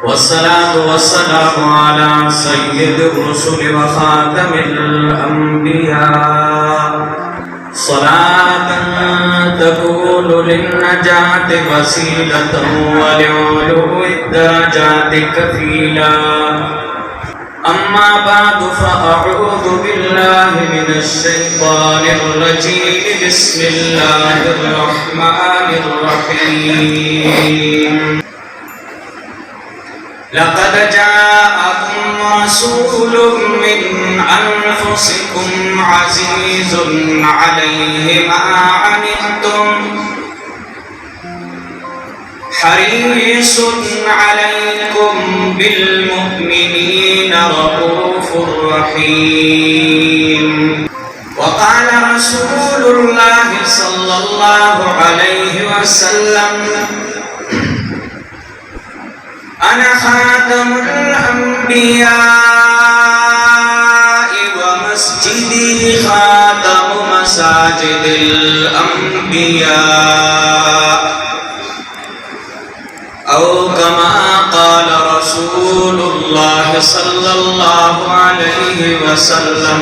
والصلاة والسلام على سيد الرسل وخاتم الأنبياء صلاة تكون للنجاة وسيلة ولعلو الدرجات كفيلا. أما بعد فأعوذ بالله من الشيطان الرجيم. بسم الله الرحمن الرحيم. لقد جاءكم رسول من أنفسكم عزيز عليه ما عنتم حريص عليكم بالمؤمنين رؤوف رحيم. وقال رسول الله صلى الله عليه وسلم: أنا خاتم الأنبياء ومسجدي خاتم مساجد الأنبياء، أو كما قال رسول الله صلى الله عليه وسلم.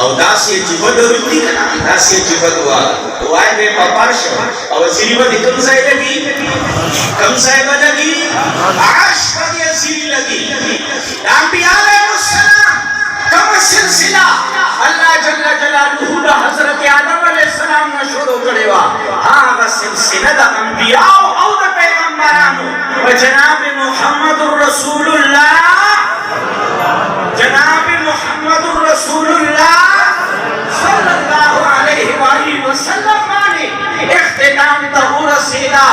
او داسې جبه درودي که نه داسې جبه دعا وایي به په فرش او زیري به د کوم ځای لګي کوم ځای به لګي عرش به د زیري لګي د انبیا علیهم السلام کومه سلسله الله جل جلاله د حضرت آدم علیه السلام نه شروع کړې وه هغه سلسله د انبیاو او د پیغمبرانو په جناب محمد رسول الله جناب محمد رسول الله صلی الله علیه و آله وسلم باندې اختتام ته ورسېدا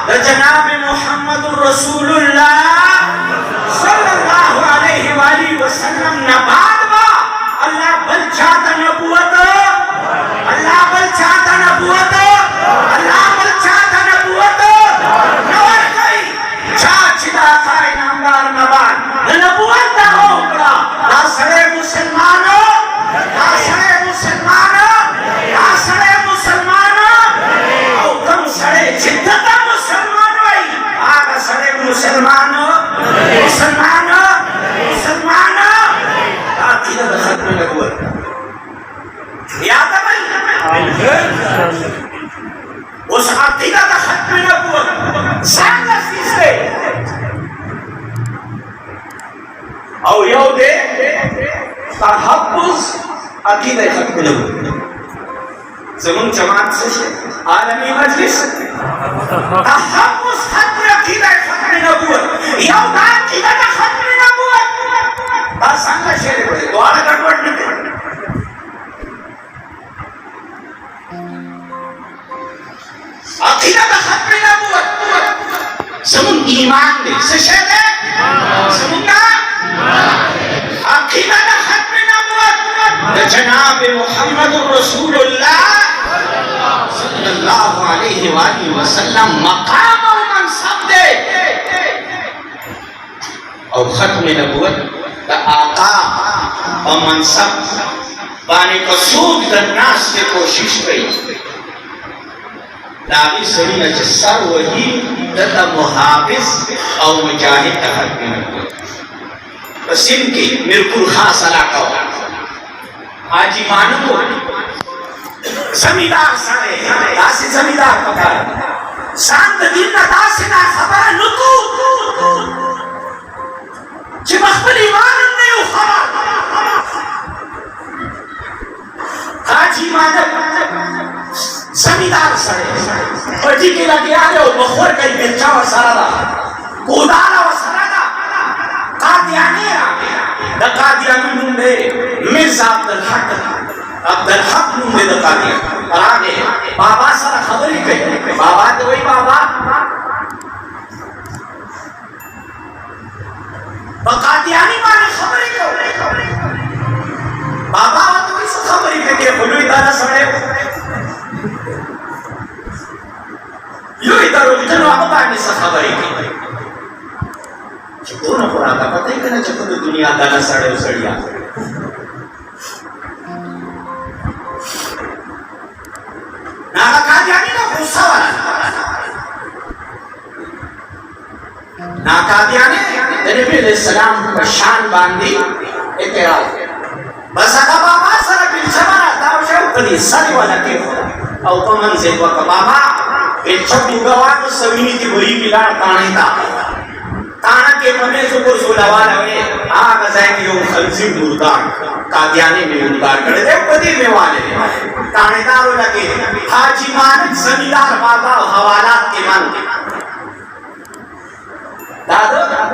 د جناب محمد رسول الله صلی الله علیه و آله وسلم نه بعد با الله بل چاته نبوت الله بل چاته نبوت الله بل چاته نبوت نو ورکړي چا چې دا کائن نامدار نه بعد نبوت ته وکړه دا سره مسلمانو دا سره مسلمانو دا سره مسلمانو او کوم سره چې دغه مسلمان وای هغه سره مسلمانو مسلمانو مسلمانو دا کله د ختم نبوت یاد وای اوس عقیده د ختم نبوت څنګه سیسته او یو دې تحفظ عقیده ختم نبوت زمون جماعت څه عالمي مجلس تحفظ ختم عقیده ختم نبوت یو دا عقیده ختم نبوت دا څنګه شعر وایي دواړه ګډوډ نه کړي عقیده ختم نبوت زمون ایمان دې څه شی ده زمون عقیده ختم نبوت جناب محمد رسول الله صلی الله علیه و آله وسلم مقام او منصب دے او ختم نبوت دا آقا او منصب بانے کسوک در ناس کے کوشش کئی داغی سرینا چه سر وحی دا محافظ او مجاہد دا ختم نبوت سندھ کی میرپور خاص علاقہ ہو آجی مانو کو زمیدار سارے داسی زمیدار پکار ساند دین نا داسی نا خبر نکو چی مخبر ایمان نیو خبر آجی مانو زمیدار سارے پٹی کے لگے آرے ہو بخور کئی بچہ و سارا کودارا و سارا قادیانی دا قادیانی نوندے مرزا عبدالحق نوندے دا قادیانی آگے بابا سارا خبری کئی بابا تو وہی بابا قادیانی مانے خبری کئی بابا تو وہی سا خبری کئی خلوی دانا سڑے یو ادارو جنو آقا بانے سا خبری کئی چکونا خوراکا پتہ ہی کنا چکو دو دنیا دانا سڑے و سڑیا ناکا قادیانی نا غصہ والا ناکا قادیانی نبی علیہ السلام پر شان باندی اعتراض بس اگا بابا سر بلچمانا تاوشا اپنی سری والا کے خدا او پمن سے وقت بابا بلچم دوگوانو سوینی تی بری کلار تانے تا تانا کے پنے سکر سولوانا ہوئے آگا زائن یوں خلصی مردار قادیانی میں مردار کردے دے پدی میں والے تانے دارو لگے حاجی مانک زمیدار بابا حوالات کے من دادا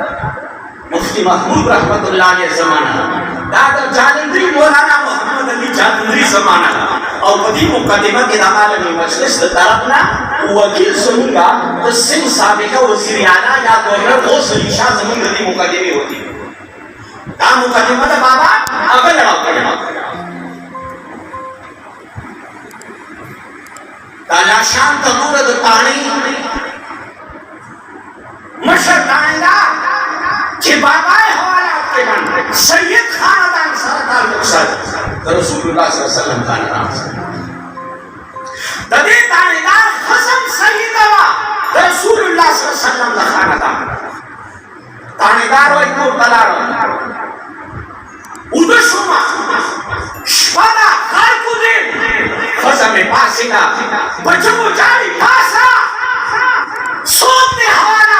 مفتی محمود رحمت اللہ علیہ زمانہ دادا جالندری مولانا محمد علی جالندری زمانہ اور پدی مقدمہ کے عالمی مجلس طرفنا وکیل سمونگا سنگھ سابقہ وزیر اعلیٰ یا گورنر وہ سلیشہ زمین ردی مقدمی ہوتی تا مقدمہ دا بابا اگر لڑاو کرنا تالا شان تبور دا تانی مشر تائندہ کہ بابا حوالات کے من سید خاندان سردار مقصد رسول اللہ صلی اللہ علیہ وسلم خاندان تدی تائندار خسم سید ہوا رسول اللہ صلی اللہ علیہ وسلم خاندان تائندار و ایک تلار udășuma, șpada, carcude, făsă-me pasina, băciumucari, pasa, sote havana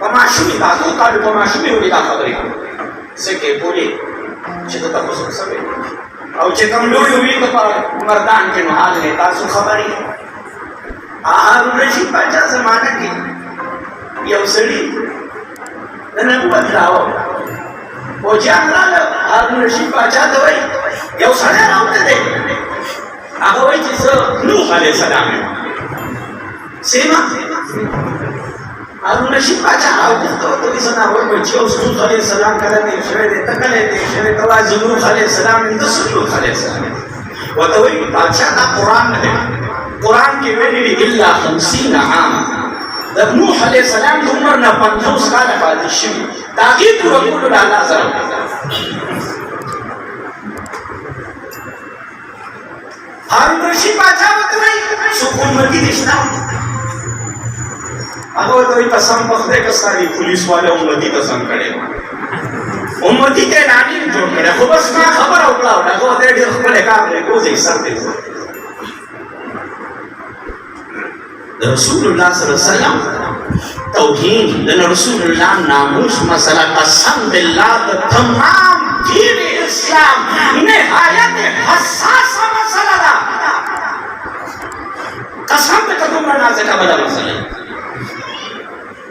Pemashumi tak, kalau pemashumi boleh tak khabar itu. Sekali boleh, cerita tak kosong sampai. او چې کوم لوی وي په مردان کې نو حال نه تاسو خبرې هارون رشید باچا زمانه کې یو سړي د نبوت راوړ او چې هغه هارون رشید باچا ته وایي یو سړی راوته دی هغه وایي چې زه نوح علیه السلام یم سیما هارون رشید باچا راوته ته وایي زه ناوړ چې اوس نوح علیه السلام کله دی شوی دی ته کله دی شوی ته وایي زه نوح علیه السلام یم ته نوح علیه السلام ورته وایي باچا دا قرآن نه دی قرآن کې ویلي دي الا 50 عام د نوح علیه السلام د عمر نه 50 کاله پاتې شوي د هغې پوره کولو د الله سره هارون رشید باچا ورته وایي څوک امتي دي شته هغه ورته وایي قسم په خدای که ستا دې پولیس والا امتي قسم کړی امتي ته یې نامې جوړ کړی خو بس ما خبره وکړه هغه ورته ډېر ښکلی کار دی کوزئ سر دی رسول الله صلی الله علیه وسلم توحید د رسول الله ناموس مسله قسم بالله د تمام دین اسلام نهایت حساس مسله ده قسم به کومه نازکه بده مسله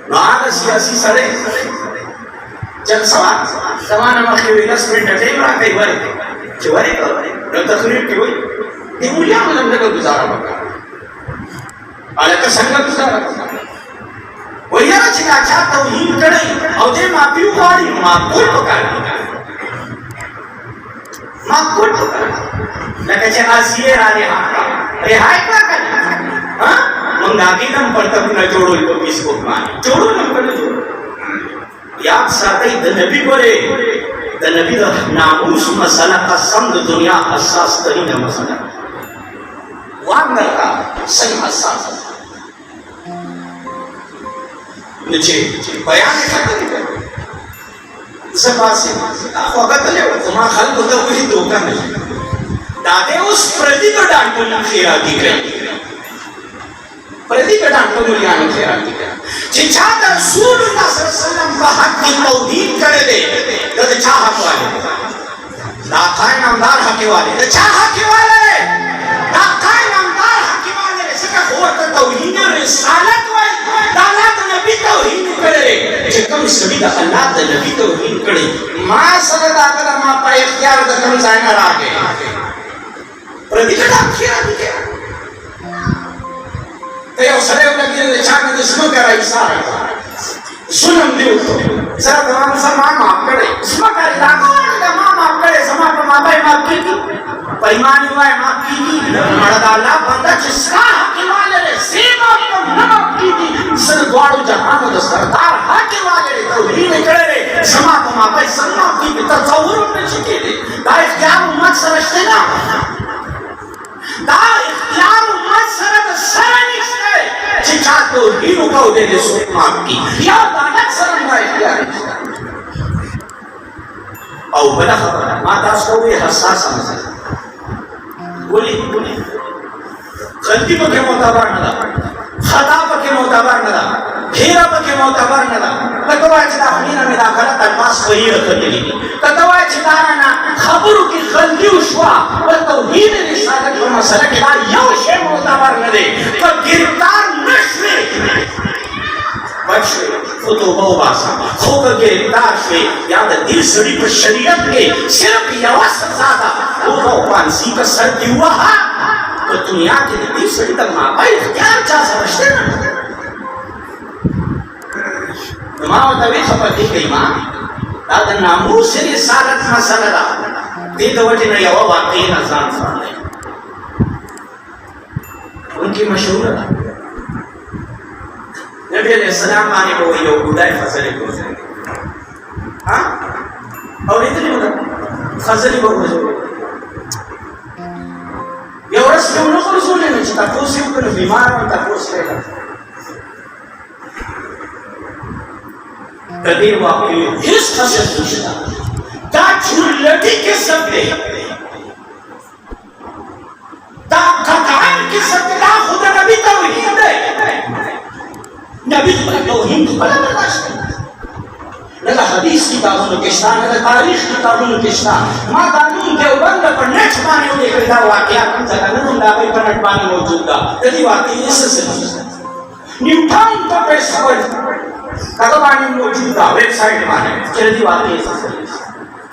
نو هغه سیاسي سره جلسه زمانه مخکې وي 10 منټه ټیم راکوي ورته چې ورته نو تقریر کې وایي د مولیانو هم دغه ګزاره وکړه الکه څنګه گزاره وایي چې دا چا توهین کړی او دې معافي وغواړي معقول وکړي معقول وکړي لکه چې آسیه رانه رهائی کړه موږ هغې هم پرتګونه جوړول په فیسبوک باندې جوړول هم کړو یاد ساتئ د نبي ګورې د نبي د ناموس مسله قسم د دنیا حساس ترینه مسله واندرکا صحیح حساس نو چې بیان ختم کړ سپاسي خو غتلې ما خلکو ته وې دوکا نه دا دې اوس پردي ګډان په خیراتي کړ پردي ګډان په مليانو خیراتي کړ چې چا د رسول الله صلی الله علیه وسلم په حق کې توحید کړې ده د چا حق والے دا قائم نامدار حق والے د چا حق والے دا قائم نامدار حق والے څنګه ورته توحید رسالت وای دا الله د نبی توحید کړي چې کوم سړي د الله د نبی توحید کړي ما سره دا کړه ما په اختیار د کوم ځای نه راغی پردي کړه خیراتي کړه ته یو سره ولګي د چا نه دسمو کوي ساره ظلم دی وکړه زه دا ما معاف کړی اسما کړی دا ما معاف کړی سما په ما باندې معاف کړی پېمانه وای معاف کړی مړه دا الله بندا چې ساه کې والے سیما په نه معاف کړی سر دوړو جهان د سردار حق والے توحید کړی سما په ما باندې سما کې تصور نه چکی دا اختیار امت سره شته نه دا اختیار امت سره د سره نشته چې چا توحید وکاو دې څوک معاف کی یا عدالت سره ما اختیار او بل خبره ما تاسو ته حساس مسله ولي غلطی پکې معتبر نه ده خطا پکې معتبر نه ده هیره پکې معتبر نه ده لکه وایي چې دا خلینه مې دا غلط الفاظ وایي راغلي کته وایي چې دا نه خبرو کې غلطي وشوه او توحید رسالت په مسله کې دا یو شی معتبر نه دی که ګرفتار نشوي بچوي خو توبه وباسه خو که ګرفتار شوي یا د دې سړي په شریعت کې صرف یوه سزا ده توبه او پانسي که سر دې ووهه په دنیا کې د دې سړي د مابین اختیار چا سره شته نه نو ما ورته ویې خبر دې کوي ما دا د ناموس رسالت مسله ده دې د وجې نه یوه واقعې نه ځان ساتلی انکې مشهوره ده نبی علیہ السلام باندې به یو بوډای خزلې کوي اورېدلې مو ده خزلې به وژغوري یو ورځ یو نه خرڅولی نو چې تپوس یې وکړو بیمار وم تپوس یې د دې واقعې هېڅ خاصیت نشته دا چورلټي کسب دی دا قطعاً کسب دی دا خو د نبي توحید دی نبی خپل توحید خپل برداشت نه حدیث کتابونو کې شته نه تاریخ کتابونو کې شته ما قانون دیوبند په نت باندې ولیکل دا واقعیا کوم ځای نه نوم دا په نت باندې موجود ده د دې واقعي څه څه نیوټن په پیسول کله باندې موجود ده ویب سایټ باندې چې دې واقعي څه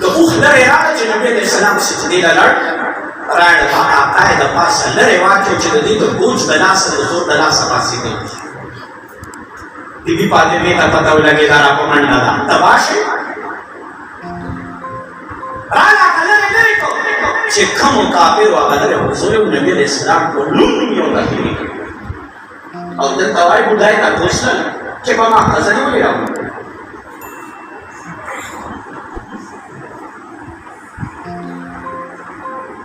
د اوخ لرې راغی چې نبي علیه السلام سجدې ته لاړ راڼه عطا یې د پاسه لرې واچو چې د دې د بوج د لاسه د زور د لاسه پاسېدی بي بي فاطمې ته پته ولګېده را په منډه ده تباه شئ راغله لرې لرې کو چې کومو کافرو هغه لرې حضور نبي علیه السلام په نوم یو داخلي او دلته وایي بوډای ته پوښتل چې په ما ښځه ولې راغله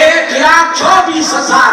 1,24,000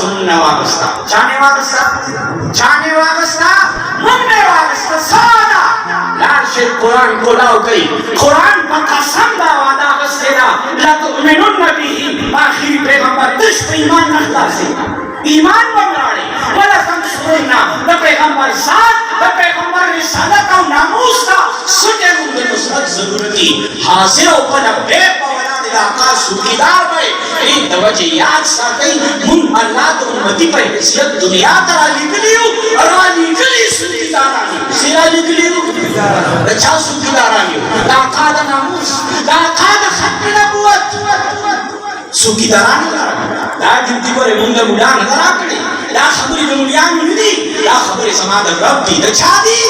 رسول واغستا چانے واغستا من نے واغستا سادا لارشد قرآن کو لاؤ گئی قرآن پا قسم دا وعدا غستے دا لَتُؤْمِنُنَّ بِهِ آخری پیغمبر تشت ایمان نخلا سے ایمان بمراڑے وَلَتَنْصُرُنَّ دا پیغمبر ساتھ دا پیغمبر رسالت و ناموس دا سجے مندر نصرت ضرورتی حاضر و پنہ بے پولاد علاقہ سوکیدار بھائی ایک دوجہ یاد ساتھئی من اللہ تو امتی پر حیثیت دنیا ترہ لکلیو اور لکلی سوکیدارانی سیرہ لکلیو رچا سوکیدارانی لاقا دا ناموس لاقا دا ختم نبوت سوکیدارانی لا جنتی پر مندر ملان نظر آکڑی لا خبری دا ملیان ملی لا خبری سماد رب دی دا چھا دی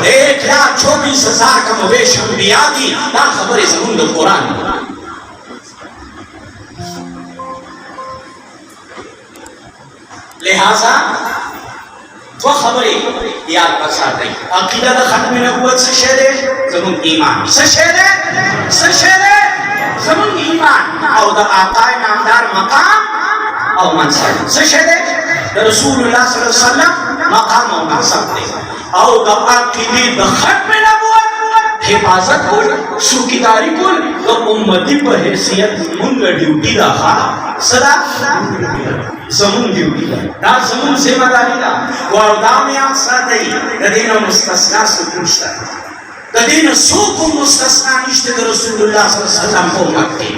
1,24,000 کا مویش انبیاء دی لا خبری زمون دا قرآن لہذا دو خبری یاد بسات ہے عقیدہ دا ختم نبوت سے شہدے زمون ایمان سے شہدے زمون ایمان او دا آقای نامدار مقام او منصب سے شہدے رسول اللہ صلی اللہ علیہ وسلم مقام و منصب دے او دا عقیدی دا ختم نبوت حفاظت کل سوکیداری کل دا امتی پر حیثیت منگا ڈیوٹی دا خواہ صدا زمون ڈیوٹی دا زمون ذمہ داری دا واردام یاد ساتھ دین مستثنا سکوشتا دین سوک مستثنا نشتے دا رسول اللہ صلی اللہ علیہ وسلم کو مکتے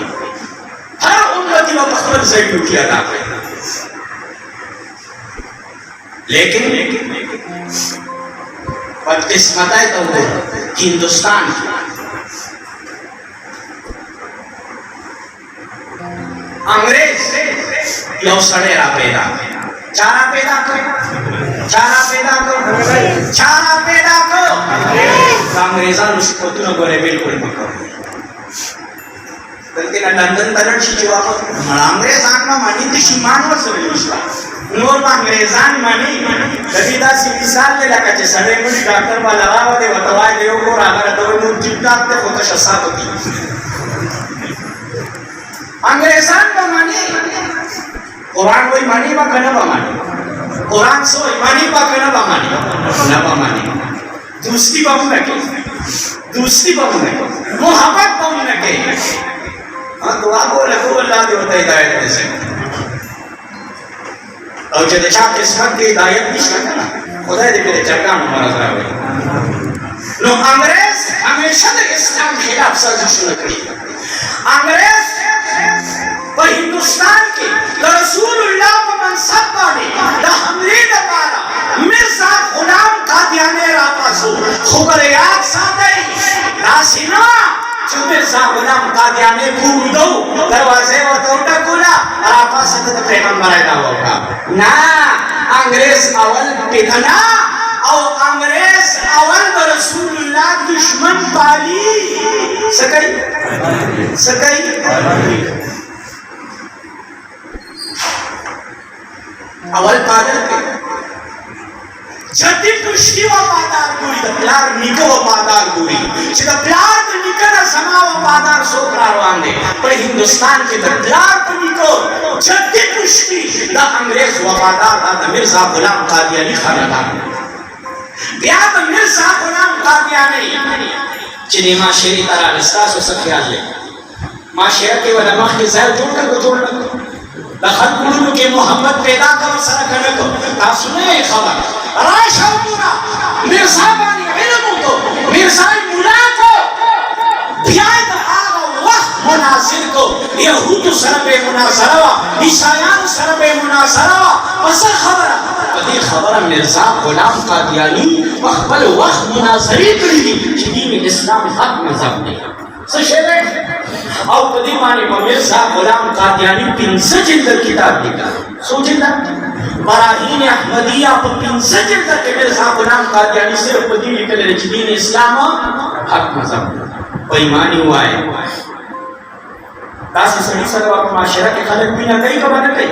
ہر امتی و بخبر سے ڈیوٹی ادا کرے لیکن بدقسمت ہے تو ہندوستان انگریز یو سڑے را پیدا چارہ پیدا کرو انگریزان اس کو تنو گورے بالکل مکو بلکہ لندن تلڑ شی جو آقا انگریزان ما مانی تشی مانور سوئی مشلا نور ما انگریزان مانی کبھی دا سی مثال لے لکا چے سڑے مجھے ڈاکٹر با لگاو دے وطوائی دیو کو راگر دو نور جبتاک دے خود شسات ہوتی انگریزان با مانی قرآن وہی مانی با کنا با مانی قرآن سوئی مانی با کنا با مانی نبا مانی دوستی با منکے محبت با منکے دعا کو لکھو اللہ دے ہوتا ہدایت دے سے اور جب چاہ قسمت کی ہدایت نہیں کرنا خدا دے میرے چرکان ہمارا ذرا ہوئی نو انگریز ہمیشہ دے اسلام خلاف سازش نکڑی انگریز وہ ہندوستان کی رسول اللہ کو منصب پانے دا حملی دپارا مرزا غلام قادیانے را پاسو خبر یاد ساتھ ناسینا چو مرزا غلام قادیانے کور دو دروازے و توٹا کولا راپا ستت پیغمبر ایدا ہوگا نا انگریز اول پیدنا او انگریز اول رسول اللہ دشمن پالی سکئی اول پادر کے جدی پشتی وفادار گوری دا پلار نکو وفادار گوری چی دا پلار دا نکنا سما وفادار سوکرا روان دے پر ہندوستان کے دا پلار دا نکو جدی پشتی دا انگریز وفادار دا مرزا غلام قادیانی خاندان بیا دا مرزا غلام قادیانی چنی ماں شیری ترہ رستاس و سب خیال لے ماں شیرہ کے ودماغ کے زہر جوڑ کر کو جوڑ لگو لخد قلوب کے محمد پیدا کر سرکنے کو تا سنے خبر راشا پورا مرزا بانی علم کو مرزا مولا کو بیاید آغا وقت مناظر کو یہود سرب مناظرہ عیسائیان سرب مناظرہ اصل خبر قدی خبر مرزا غلام قادیانی وقبل وقت مناظری کری دی دین اسلام حق مذہب نہیں سشیرے او قدی مانی با مرزا غلام قادیانی 5 جلد کتاب لکھا سو جلد براہین احمدیہ پا 5 جلد کے مرزا غلام قادیانی صرف قدی لکھل رجدین اسلام حق مذہب و ایمانی ہوا ہے تاسی سنی سروا کو معاشرہ کے خلق بھی نہ کئی کبھا نہ کئی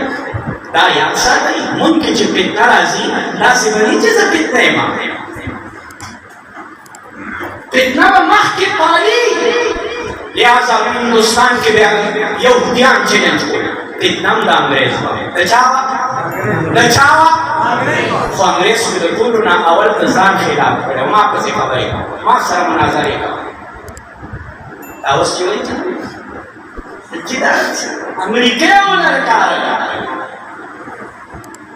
دا یاد سا کئی من کے چھ پتنا رازی ناسی بنی چیزا پتنا امام پتنا با مخ کے پالی لہذا ہندوستان کے یہودیان چیلنج کو اتنام دا انگریز با تچاوا لچاوا خو انګريز د ټولو نه اول د ځان خلاف کړو ما پسې خبرې ما سره مناظرې کوي اوس چې وایي چې دا امریکا ولر کار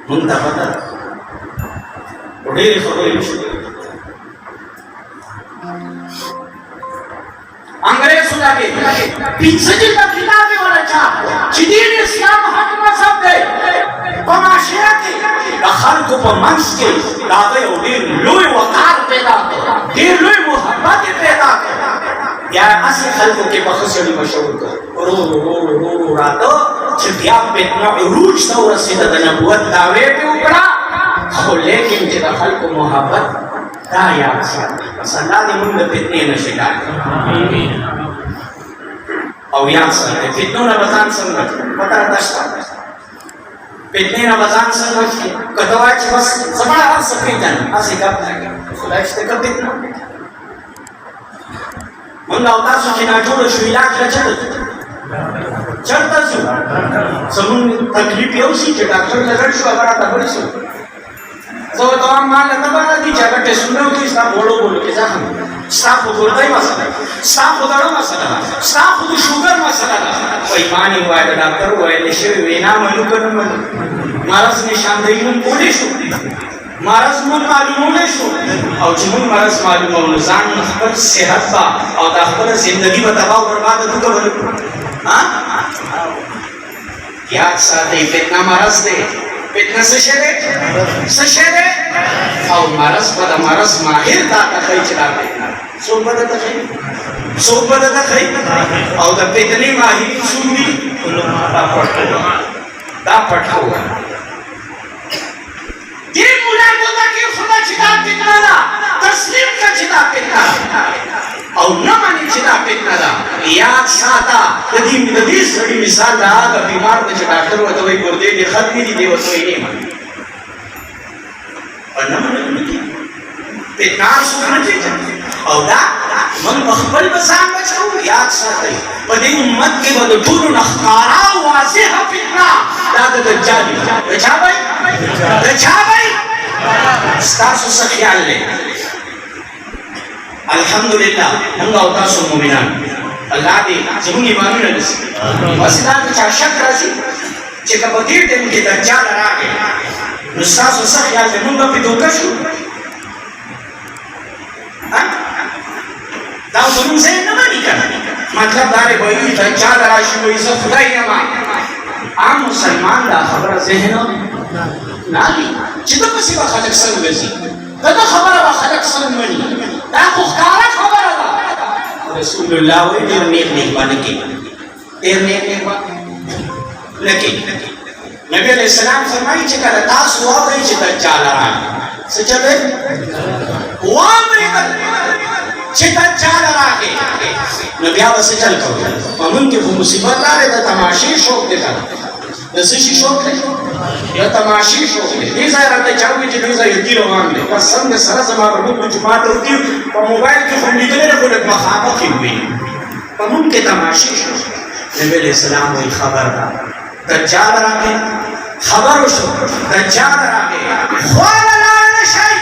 مونږ ته پته ډېرې خبرې وشوې انګريزو لګي پنځه جلده کتابې ولچا چې دین اسلام حق مذهب دی په معاشره کې د خلکو په منځ کې د هغه یو ډېر لوی وقار پیدا کړ ډېر لوی محبت پیدا کړ بیا هسې خلکو کې په ښه سړي مشهور کړ ورو ورو ورو ورو راته چې بیا فتنه عروج ته ورسېده د نبوت دعوې پې وکړه خو لیکن چې د خلکو محبت دا یاد ساتي بس الله دې موږ د فتنې نه شکار کړي او یاد ساتي فتنو نه به ځان څنګه پته راته شته فتنې نه به ځان څنګه کړي که ته وایې چې بس زما هر څه پېژنم هسې ګپ نه کوي خدای شته که فتنه موږ او تاسو چې ناجوړه شو علاج له چېرته ځو زموږ تکلیف یو شي چې ډاکټر ته لاړ شو هغه راته بل شو زه ورته وایم ما له نه به راځي چې هغه ټېسټونه وکړي ستا غوړو بولو کې زخم ستا خو ګردۍ مسله ده ستا خو زړه مسله ده ستا خو د شوګر مسله ده وایي ما نه ووایه د ډاکټر وویلې شوې وینا منو که نه منو مرض نشاندهي مونږ کولی شو مرض مونږ معلومولی شو او چې مونږ مرض معلومو نو ځان خپل صحت به او دا خپله زندګي به تباه او برباده کړو که به نه کړو یاد ساتئ فتنه مرض دی فتنه څه شی دی څه شی دی او مرض به د مرض ماهر تا ته ښایي چې دا فتنه څوک به درته ښایي څوک به درته ښایي او د فتنې ماهرین څوک دي دا پټ دا پټ ووایه دې مولا ګوته کې خدا چې دا فتنه ده تسلیم کړه چې دا فتنه ده او نه منې چې دا فتنه ده یاد ساته د دې سړي مثال د هغه بیمار ته چې ډاکټر ورته وایي ګردې دې ختمې دي دی ورته وایي نه منې او نه منل فتنه څوک نه کېږي او دا موږ په خپل به ځان بچو یاد ساتئ په دې امت کې به د ټولو نه ښکاره واضحه فتنه دا د دجال وي د چا وی د چا وی ستاسو څه خیال دی الحمدلله موږ او تاسو مؤمنان الله دې زموږ ایمانونه نصیب کړي بس دا د چا شک راځي چې که په دې ټیم کې دجال راغی نو ستاسو څه خیال دی موږ به پرې دوکه شو دا زموږ ذهن نه مني که نه مطلب دا دی وایي دجال راشي وایي زه خدای یم عام مسلمان دا خبره ذهن نه لي چې ده پسې به خلک څنګه ځي د ده خبره به خلک څنګه مني دا خو ښکاره خبره ده رسول الله وایي ډېر نیک نیک به نه کېږي ډېر نیک نیک به نه کېږي نبي علیه السلام فرمایي چې کله تاسو واورئ چې دجال راغی څه چل دی واورېدل چې دجال راغی نو بیا به څه چل کوئ په موږ کې خو مصیبت راغی د تماشې شوق دی که د څه شي شوق دی د تماشې شوق دی دې ځای راته چا ووایي چې دې ځای یتي روان دی قسم دې سره زما به موږ جومات ته ورځي په موبایل کې خو مې لیدلی نه خو لږ مخامخ یې ووایي په موږ کې تماشې شوق نبي علیه السلام وایي خبردار دجال راغی خبر وشو دجال راغی خواله لاړ نه شئ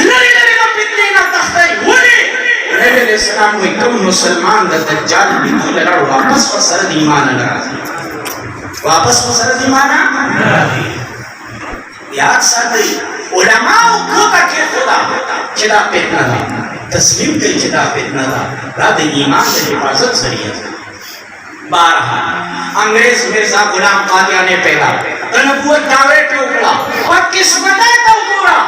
لرې لرې د فتنې نه تښتئ ولې نبي علیه السلام وایي کوم مسلمان د دجال لیدو له لاړ واپس په سره د ایمانه نه راځي واپس په سره د ایمانه نه راځي یاد ساتئ علماو ګوته کېښوده چې دا فتنه ده تسلیم کوي چې دا فتنه ده دا د ایمان د حفاظت ذریعه ده بہرحال انگریز مرزا غلام قادیانی پیدا د نبوت دعوی پې وکړه بدقسمتۍ ته وګوره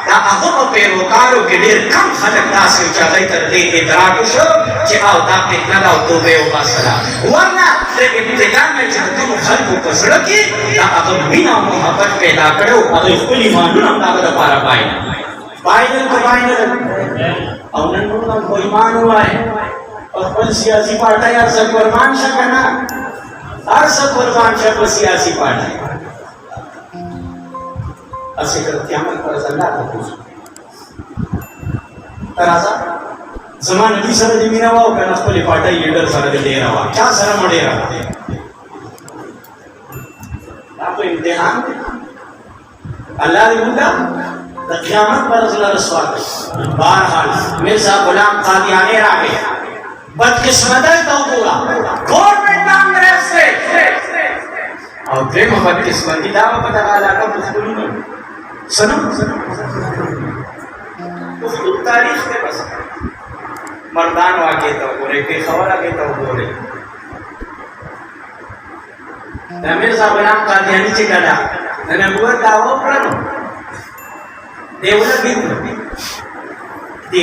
دا هغه په پیروکارو کې ډېر کم خلک داسې وو چې هغوی ته د دې ادراک وشو چې او دا فتنه ده او توبه یې وباسله ورنه د ابتدا نه چې د کومو خلکو په زړه کې دا هغه مینه او محبت پیدا کړی و هغوی خپل ایمانونه هم د هغه دپاره بایلل که بایلل او نن موږ هم خو ایمان ووایه خپل سیاسي پارټۍ هر څه قربان شه که نه هر څه قربان شه په سیاسي پارټۍ هسې که د قیامت پر ورځ الله ته پوښتنه ته راځه زما نبي سره دې مینه وه او که نه خپلې پارټۍ لیډر سره دې ډېره وه چا سره مو ډېره وه دا په امتحان دی الله دې موږ د قیامت پر ورځ رسوا کړي. بهرحال مرزا غلام قادیانی راغی بدقسمتی ته وګوره ګورنمنټ کانګرس دی او درېیمه بدقسمتي دا به په دغه علاقه پښتون سنم پښتون تاریخ دی بس مردان واقع ته وګورئ پېښور واقع ته وګورئ دا مرزا غلام قادیانی چې کله د نبوت دعوه وکړه نو دی ولګېد د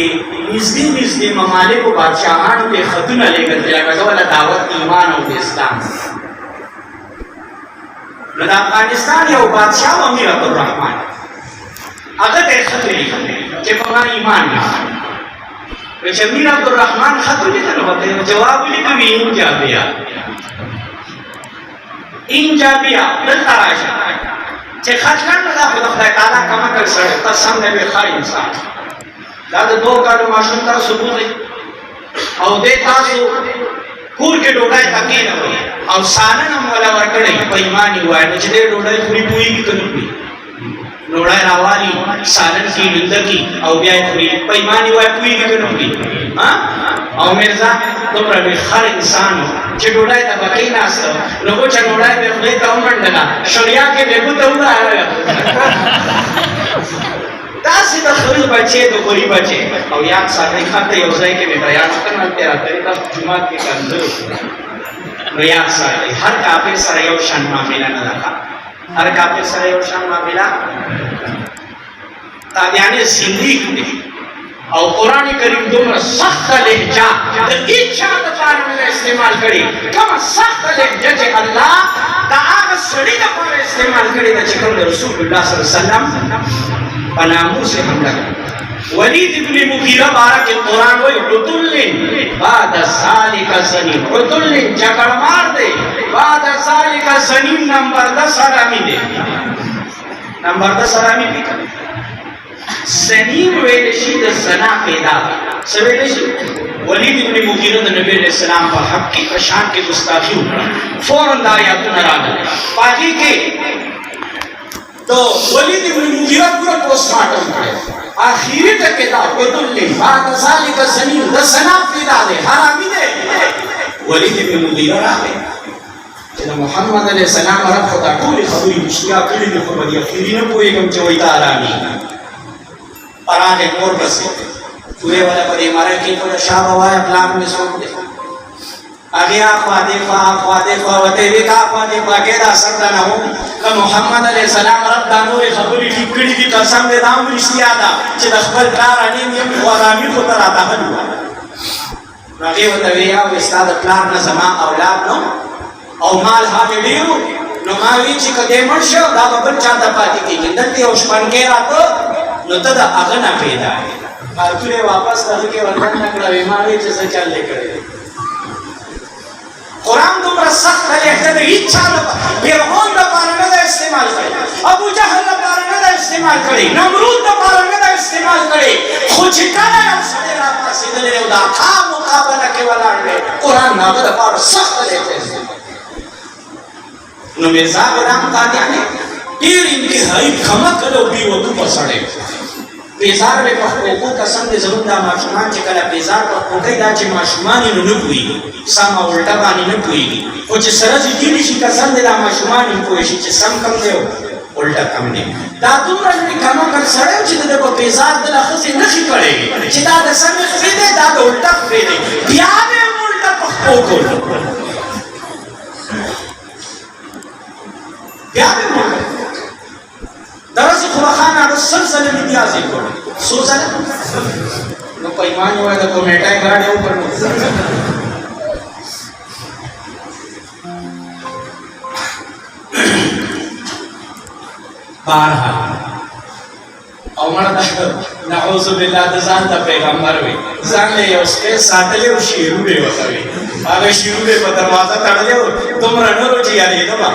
نږدې ممالکو بادشاهانو ته خطونه لېږل چې هغه ډوله دعوت ایمان او د اسلام نو د افغانستان یو بادشاه و امیر عبدالرحمن هغه ته یې خط ولیکل چې په ما ایمان نه چې امیر عبدالرحمن خط ولیکل نو ورته جواب ولیکل این جابیا دلته راشه چې خط کړه دا خو د خدای تعالی کومه کړ سره قسم نه وي ښه انسان دا د 2 کالو ماشوم تاسو بوزئ او دې تاسو کور کې ډوډۍ پکې نه وي او سالن هم ولا ورکړئ په ایمان یې وایي نو چې دې ډوډۍ خوري پوهېږي که نه پوهېږي ډوډۍ راوالي سالن کې لنده کې او بیا یې خوري په ایمان یې وایي پوهېږي که نه پوهېږي او مرزا دومره بې خر انسان و چې ډوډۍ ته به کېناسته نو وچه ډوډۍ به یې خولې ته ومنډله شړیا کې به یې ګوته ووهله داسې د خپل بچې د خوري بچې او یاد ساتئ خط یو ځای کې مې بیان کړم هلته راغلي تاسو جومات کې کنځل نو یاد ساتئ هر کافر سره یو شان معامله نه ده هر کافر سره یو شان معامله قادیانی زندګي دی او قرآن کریم دومره سخت لهجه د هیڅ چا دپاره نه استعمال کړي کومه سخت لهجه چې الله د هغه سړي دپاره استعمال کړې ده چې کوم د رسول الله صلی الله علیه وسلم په ناموس یې حمله کړې ولید ابن مغیره باره کې قرآن وایي عتل بعد ذلک زنیم عتل جګړهمار دی بعد ذلک زنیم نمبر 10 حرامي دی نمبر 10 حرامي دی زنیم ویل شي د زنا پیدا څه ویل شي ولید ابن مغیره د نبی علیہ السلام په حق کې په شان کې ګستاخي وکړه فوراً د آیاتونه راغلل په هغې کې تو ولید ابن مغیره پوره پوسټ مارټم کړی آخري ټکی دا عتل بعد ذلک زنیم د زنا پیدا دی حرامي دی ولید ابن مغیره راغی چې د محمد علیه السلام رب خو دا ټولې خبرې رښتیا کړي دي خو په دې اخري نه پوهېږم چې وایي دا حرامي پرانے مور بسے پورے والا پر ہمارا کی پورا شاہ بوا اقلام میں سوک دے آگے آخوا دیکھوا وطیبی کا آخوا دیکھوا کہ دا اثر دا نہ ہو کہ محمد علیہ السلام رب دانو خبری ٹکڑی دی قسم دے دام رشتیا دا چھ دخبر کار آنیم یم خوارامی خطر آتا حلوا راگے وطویا و استاد اقلام نظما اولاد نو او مال حامی دیرو نو ماوی چی کدے مرشو دا ببن چاہتا پاتی کی گندتی اوشپن کے راتو نو ته د هغه نه پیدا یې کارتونې واپس دغه کې ورکړ نه کړه ویې ما وایي چې څه چل دې کړی قرآن دومره سخته لهجه د هېڅ چا لپاره فرعون دپاره نه ده استعمال کړې ابو جهل دپاره نه ده استعمال کړې نمرود دپاره نه ده استعمال کړې خو چې کله یو سړی راپاڅېدلی او د اقا مقابله کې ولاړ دی قرآن د هغه دپاره سخته لهجه استعمال نو مرزا غلام قادیانی ډېر انتهایي کمکل او بېوقوفه سړی بیزار به په خپلو قسم دې زموږ دا ماشومان چې کله بیزار په خپلو کوي دا چې ماشومان یې نو نه پوهېږي سم او الټه باندې نه پوهېږي خو چې سره ځي شي قسم دې دا ماشومان یې پوه شي چې سم کم دی او الټه کم دی دا دومره لوی کمکل سړی و چې د ده په بیزار دله ښځې نښې کړی چې دا د سمې خرې دی دا د الټه خرې دی بیا به یې الټه په خپلو کړو بیا به یې الټه درسی خواخانه رو سر زل میدیازی کرد سو زل نو پیمانی ہوئے تو کمیٹائی گاڑی اوپر نو بارها او مرد نعوذ باللہ دزان تا پیغمبر وی زان لے یو سکے ساتلے و شیرو بے وطوی آگے شیرو بے پا دروازہ تڑلے و تم رنو رو جیا لے دو با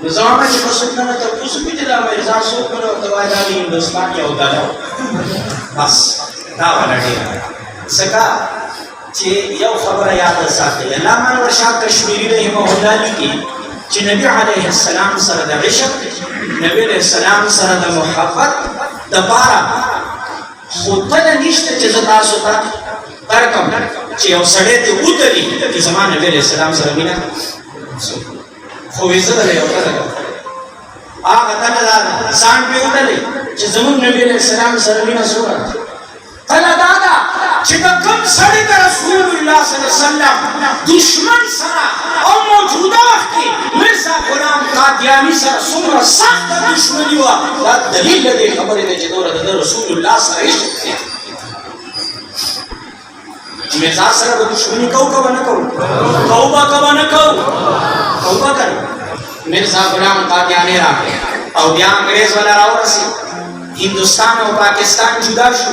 نظام چې په څوک نه تاسو کې چې دا مرزا څوک نو دوا دا د هندستان یو دلو بس دا ولا دی څنګه چې یو خبره یاد ساتئ. علامه انور شاه کشمیری رحمه الله لیکي چې نبی علیه السلام سره د عشق، نبی علیه السلام سره د محبت دپاره خو تله نشته چې زه تاسو ته درکم چې یو سړی دې ودري چې زما نبی علیه السلام سره مینه خو وې زه دله یو تله هغه تله دا ځان پې وتلی چې زموږ نبی علیه السلام سره مینه څومره تله دا ده چې د کوم سړي ته رسول الله صلی الله علیه وسلم دشمن سره او موجوده وخت کې مرزا غلام قادیاني سره څومره سخته دشمني وه، دا دلیل د دې خبرې دی چې دومره د رسول الله سره عشق دی. مرزا سره به دشمني کوو که به نه کوو؟ کوو به که به نه کوو؟ کوو به که نه؟ مرزا غلام قادیاني راغی او بیا انګریز والا راورسېد. هندوستان او پاکستان جدا شو.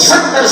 70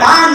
5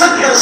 70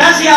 10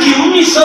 1900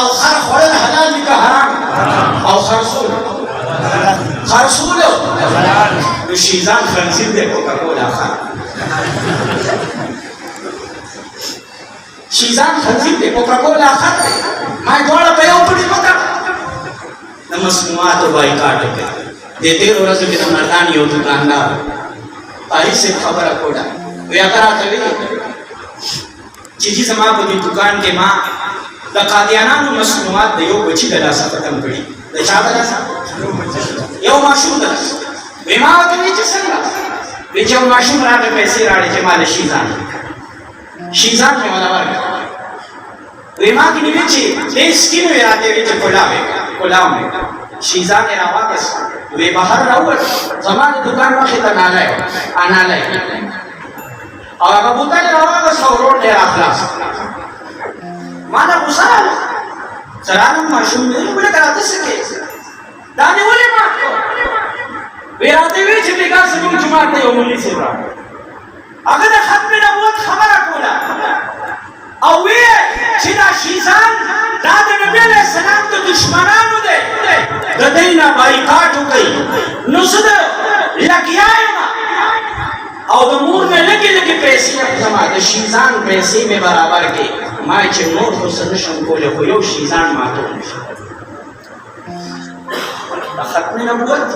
او خر خوړل حلال دي که حرام او خرصول نو شیزان خنزیر دی کوکا کولا خر شیزان خنزیر دی کوکا کولا خر ما دواړه په یو پټي وکړه د مسموعاتو بایکاټ وکړه د تیر ورځو کې د مردان یو دکاندار پای سے خبره کوله وی اگر راته وی چې زما په دې دکان کې ما د قادیانانو مسموعات د یو بچی د لاسه ختم کړي د چا د لاسه یو ماشوم د لاسه وی ما ورته وی چې څنګه وی چې یو ماشوم راغی پیسې راړي چې ما د شیزان مې ولا ورکړه وی ما کې وی چې دې سکین وی راته وی چې کولاو مې شیزان یې راواغست وی بهر راووت زما د دکان مخې ته انالی او هغه بوتل یې راواغست او روډ یې راخلاص ما نه غوسه راغله څه راغلم ماشوم مې ویل ولې راته څه کوې دا دې ولې مات کړو وی راته وی چې بېګا زموږ جومات ته یو مولي صاحب راغی هغه د ختم نبوت خبره کوله او وی چې دا شیزان دا د نبی علیہ السلام د دشمنانو دی د دوی نه بایکاټ وکړئ نو زه لګیا یم او د مور نه لږې پیسې اخلمه د شیزان پیسې مې برابر کړې ما چې نور خو څه نشم کولی خو یو شیزان ماتوم د ختم نبوت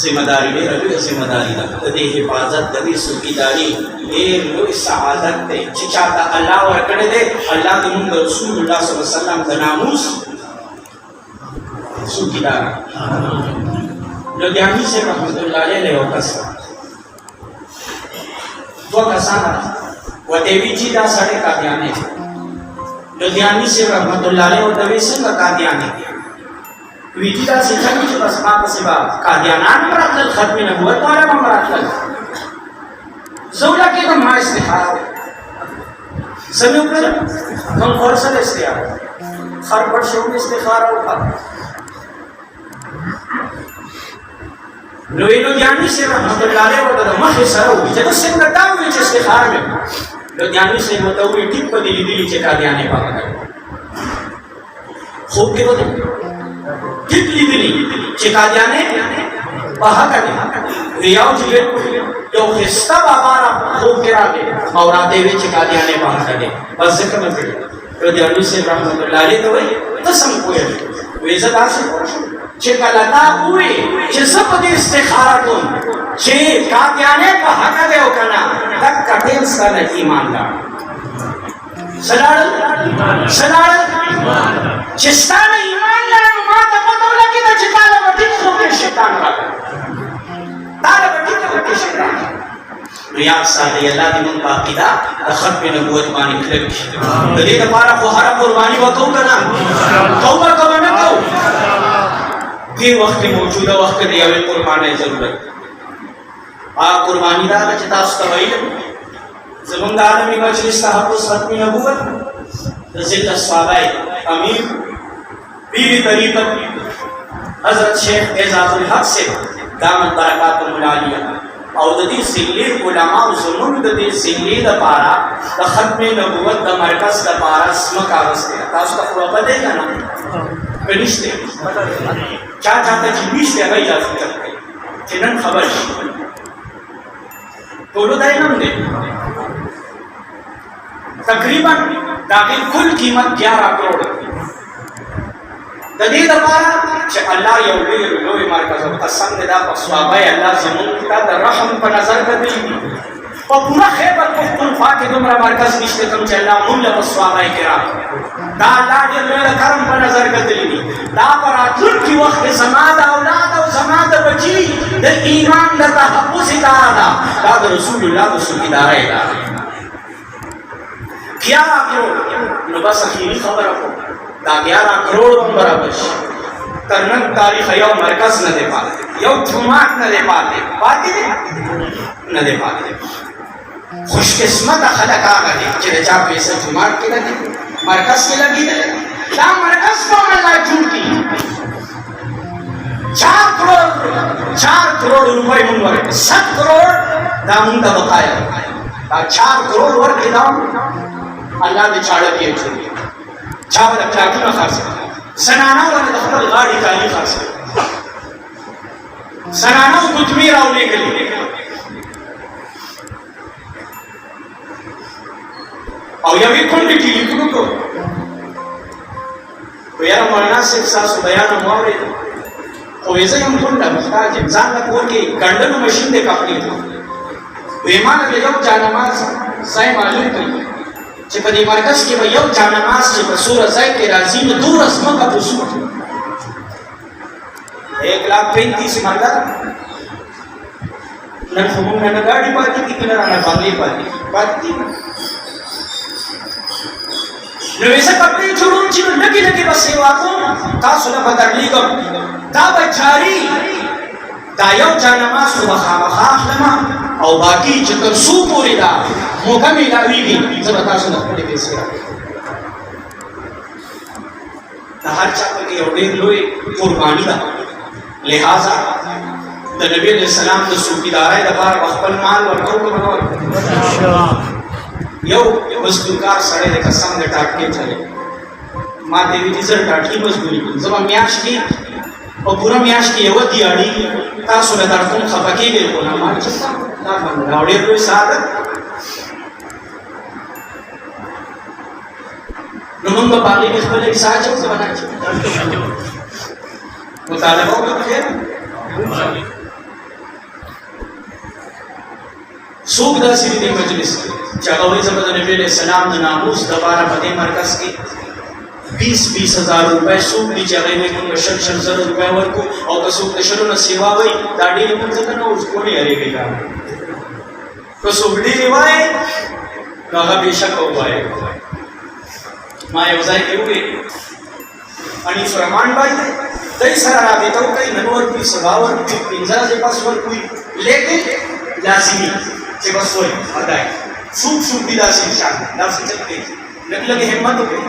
ذمہ داری ډېره لویه ذمہ داري ده د دې حفاظت د دې څوکیداري ډېر لوی سعادت دی چې چاته الله ورکړی دی الله دې موږ د رسول الله صلی الله علیه وسلم د ناموس څوکیدار لودیاني صاحب رحمت الله علیه له یو کس دوه کسان ورته وی چې دا سړی قادیانی لودیاني صاحب رحمت الله علیه ورته وی څنګه قادیانی ویدی دا سیخنی چې بس ما پسې به قادیانان مراتلل ختم نبوت والا به مراتلل زولا کېږم ما استخاره څه مې وکړل کوم خور سره استخاره خر پټ شو مې استخاره وکړه نو لودیاني صاحب رحمت الله علیه ورته د مخې سره وویل چې ته څنګه دا وویل چې استخاره مې وکړه لودیاني صاحب ورته وویل ټیک په دې لیدلي چې قادیانې پاکه کوي خوب کې ودرېد ټیک لیدلي چې قادیانې په حقه دي یو چې یو ښایسته بابا را خوب کې راغی او راته ویل چې قادیانې په حقه دي بس ذکر مې کړی لودیاني صاحب رحمت الله علیه ته وایي ته څنګه پوهېږې وایي زه داسې پوه شوم چې کله تا ووایې چې زه په دې استخاره کوم چې قادیانې په حقه دی او که نه دقه ټیم ستا نه ایمان لاړ څه لاړل چې ستا نه ایمان لاړ نو ما ته پته ولګېده چې تا له به ټیک خوب کې شیطان راغلی تا له به ټیک خوب کې شیطان نو یاد ساتئ الله دې موږ په عقیده د ختم نبوت باندې کلک کړي د دې دپاره خو هره قرباني به کوو که نه کوو به که به نه کوو دې وخت کې موجوده وخت کې د یوې قربانۍ ضرورت هغه قرباني دا ده چې تاسو ته ویلم زمونږ د عالمي مجلس تحفظ ختم نبوت د ضد الصحابه امیر پیر طریقت حضرت شیخ اعزاز الحق سے دامت برکاتهم العالیہ او د دې سیلې علماء زموږ د دې سیلې لپاره د ختم نبوت د مرکز لپاره ځمکه راوستې تاسو ته خو پته دی که نه نشته چا چاته چې نشته هغه اجازه ورکړئ چې نن خبر شي ټولو دا یې نوم دی تقریبا د هغې کل قیمت 11 کروڑ د دې لپاره چې الله یو ډېر لوی مرکز او قسم دی دا په صحابه الله زموږ ته د رحم په نظر کتلي دي په پوره خیبر پښتونخوا کې دومره مرکز نشته کوم چې الله موږ له صحابه کرام دا الله ډېر لوی کرم په نظر کتلي دي دا په راتلونکي وخت کې زما د اولاد او زما د بچي د ایمان د تحفظ اداره ده دا د رسول الله د څوکیدارۍ اداره ده 11 کروڑ نو بس اخیری خبره کوم دا 11 کروڑ هم برابر شي تر نن تاریخ یو مرکز نه دی پاتې یو جومات نه دی پاتې نه دی پاتې خوش قسمته خلک هغه دي چې د چا پیسه جومات کې لګي مرکز کې لګېدلی دا مرکز به هم الله جوړ کړي 4 کروڑ روپۍ مونږ ورکړي 7 کروڑ دا مونږ ته بقایا دا 4 کروڑ ورکړي دا الله دې چاړه کې اچوي چا به پلاټونه خرڅ زنانه ولې د خپل غاړې کالي خرڅ زنانه ګوتمې راولېږلې او یوې کونډې ټلیفون وکړو وی یاره مولانا صاحب ستاسو بیان مو واورېد خو وی زه یم کونډه محتاج یم ځان له کور کې ګنډلو مشین دی کپړې وی ما له یو جانماز ځای معلوم کړي چې په دې مرکز کې به یو جانماز چې په سوره ځای کې راځي نو دومره ځمکه په سوره 1,35,000 مرګه نن خو موږ نه ګاډي پاتې کېږي نه رانه باندې پاتې نو ویسه کپڑے جوړوم چې لګي لګي بس سیوا کوم تاسو له بدرلیګم دا بچاری دا یو جانماز خو خامخا اخلم او باقي چې تر څو پورې دا موږ ملاویږي زه به تاسو له خپلې پیسې راکړم د هر چا په کې یو ډېر لوی قرباني ده لہذا د نبی علیہ السلام د څوکیدارۍ لپاره خپل مال ورکوو یو مزدورکار سړی د قسم د ټاټکې چلے ما دې وی ډیزل ټاټکې مزدوري کوم زما میاشت کې او پوره میاشت کې یو دیاړي تاسو له درکوم خپکیږي خو نه ما چې دا باندې راوړې لوی ساده نو موږ په باندې خپل حساب چې څه باندې مطالبه وکړو څوک داسې دي مجلس کې چې هغه وایي زما د نبی علیہ السلام د ناموس دپاره په دې مرکز کې 20,000 روپۍ څوک دي چې هغې وایي موږ 6,000 روپۍ ورکو او که څوک د شلو نه سیوا وایي دا ډېرې موږ ځکه نه اوس کونې یارېږي دا که څوک ډېرې وایي نو هغه بېشکه ووایي ما یو ځای کې وویل انیس الرحمن بھائی دای سره رابطه وکړئ نن ورکوي سبا ورکوي 15 بس ورکوي لیکن لازمي چې بس وایي ادای څوک دي داسې انشاءالله داسې چل کوي لږ همت وکړئ